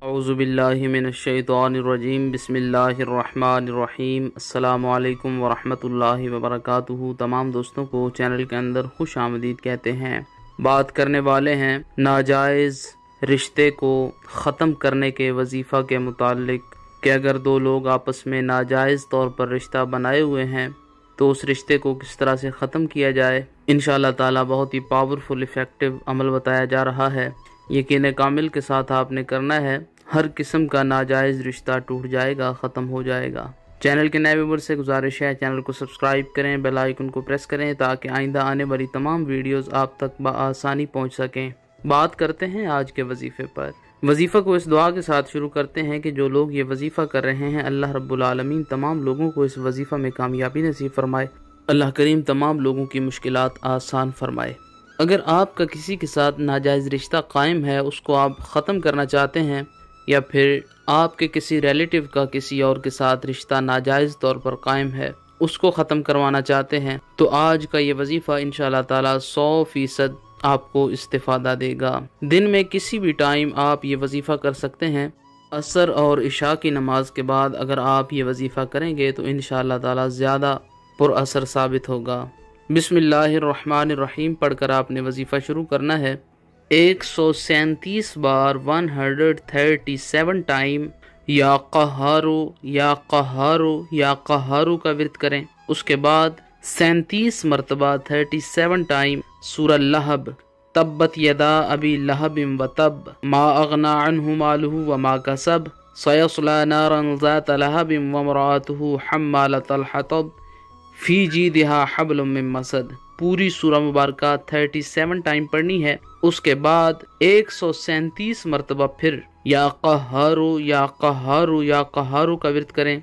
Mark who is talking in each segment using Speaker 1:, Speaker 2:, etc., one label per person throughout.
Speaker 1: اعوذ باللہ من الشیطان الرجیم بسم اللہ الرحمن الرحیم السلام علیکم ورحمۃ اللہ وبرکاتہ۔ تمام دوستوں کو چینل کے اندر خوش آمدید کہتے ہیں۔ بات کرنے والے ہیں ناجائز رشتے کو ختم کرنے کے وظیفہ کے متعلق کہ اگر دو لوگ آپس میں ناجائز طور پر رشتہ بنائے ہوئے ہیں تو اس رشتے کو کس طرح سے ختم کیا جائے۔ انشاءاللہ تعالی بہت ہی پاورفل افیکٹو عمل بتایا جا رہا ہے۔ یقین کامل کے ساتھ آپ نے کرنا ہے، ہر قسم کا ناجائز رشتہ ٹوٹ جائے گا، ختم ہو جائے گا۔ چینل کے نئے ویور سے گزارش ہے چینل کو سبسکرائب کریں، بیل آئیکن کو پریس کریں تاکہ آئندہ آنے والی تمام ویڈیوز آپ تک بآسانی پہنچ سکیں۔ بات کرتے ہیں آج کے وظیفے پر۔ وظیفہ کو اس دعا کے ساتھ شروع کرتے ہیں کہ جو لوگ یہ وظیفہ کر رہے ہیں اللہ رب العالمین تمام لوگوں کو اس وظیفہ میں کامیابی نصیب فرمائے، اللہ کریم تمام لوگوں کی مشکلات آسان فرمائے۔ اگر آپ کا کسی کے ساتھ ناجائز رشتہ قائم ہے، اس کو آپ ختم کرنا چاہتے ہیں، یا پھر آپ کے کسی ریلیٹیو کا کسی اور کے ساتھ رشتہ ناجائز طور پر قائم ہے، اس کو ختم کروانا چاہتے ہیں، تو آج کا یہ وظیفہ انشاءاللہ تعالی 100% آپ کو استفادہ دے گا۔ دن میں کسی بھی ٹائم آپ یہ وظیفہ کر سکتے ہیں۔ عصر اور عشاء کی نماز کے بعد اگر آپ یہ وظیفہ کریں گے تو انشاءاللہ تعالی زیادہ پر اثر ثابت ہوگا۔ بسم اللہ الرحمن الرحیم پڑھ کر آپ نے وظیفہ شروع کرنا ہے۔ 137 بار 137 ٹائم یا قہارو یا قہارو یا قہارو کا ورد کریں۔ اس کے بعد 37 مرتبہ 37 ٹائم سورہ لہب تبت یدا ابی لہب وتب ما اغنا عنہ مالہ وما کسب سیصلی نارا ذات لہب وامرأتہ حمالۃ الحطب فی جیدہا حبل من مسد۔ پوری سورہ مبارکہ 37 ٹائم پڑھنی ہے۔ اس کے بعد 137 مرتبہ پھر یا قہارو یا قہارو یا قہارو کا ورد کریں۔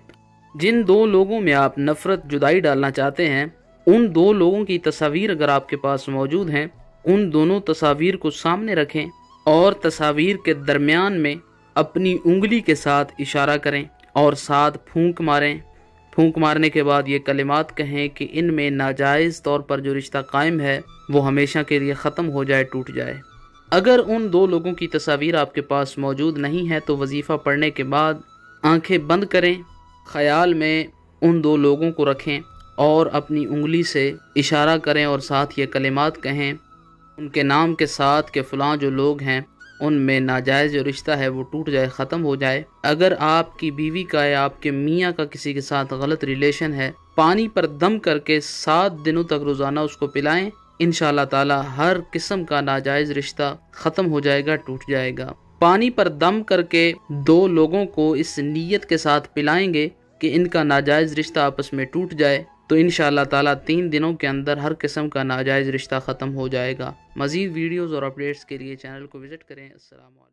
Speaker 1: جن دو لوگوں میں آپ نفرت جدائی ڈالنا چاہتے ہیں، ان دو لوگوں کی تصاویر اگر آپ کے پاس موجود ہیں، ان دونوں تصاویر کو سامنے رکھیں اور تصاویر کے درمیان میں اپنی انگلی کے ساتھ اشارہ کریں اور ساتھ پھونک ماریں۔ پھونک مارنے کے بعد یہ کلمات کہیں کہ ان میں ناجائز طور پر جو رشتہ قائم ہے وہ ہمیشہ کے لیے ختم ہو جائے، ٹوٹ جائے۔ اگر ان دو لوگوں کی تصاویر آپ کے پاس موجود نہیں ہے تو وظیفہ پڑھنے کے بعد آنکھیں بند کریں، خیال میں ان دو لوگوں کو رکھیں اور اپنی انگلی سے اشارہ کریں اور ساتھ یہ کلمات کہیں ان کے نام کے ساتھ کہ فلاں جو لوگ ہیں ان میں ناجائز جو رشتہ ہے وہ ٹوٹ جائے، ختم ہو جائے۔ اگر آپ کی بیوی کا یا آپ کے میاں کا کسی کے ساتھ غلط ریلیشن ہے، پانی پر دم کر کے 7 دنوں تک روزانہ اس کو پلائیں، انشاءاللہ تعالی ہر قسم کا ناجائز رشتہ ختم ہو جائے گا، ٹوٹ جائے گا۔ پانی پر دم کر کے 2 لوگوں کو اس نیت کے ساتھ پلائیں گے کہ ان کا ناجائز رشتہ آپس میں ٹوٹ جائے تو انشاءاللہ تعالی 3 دنوں کے اندر ہر قسم کا ناجائز رشتہ ختم ہو جائے گا۔ مزید ویڈیوز اور اپڈیٹس کے لیے چینل کو وزٹ کریں۔ السلام علیکم۔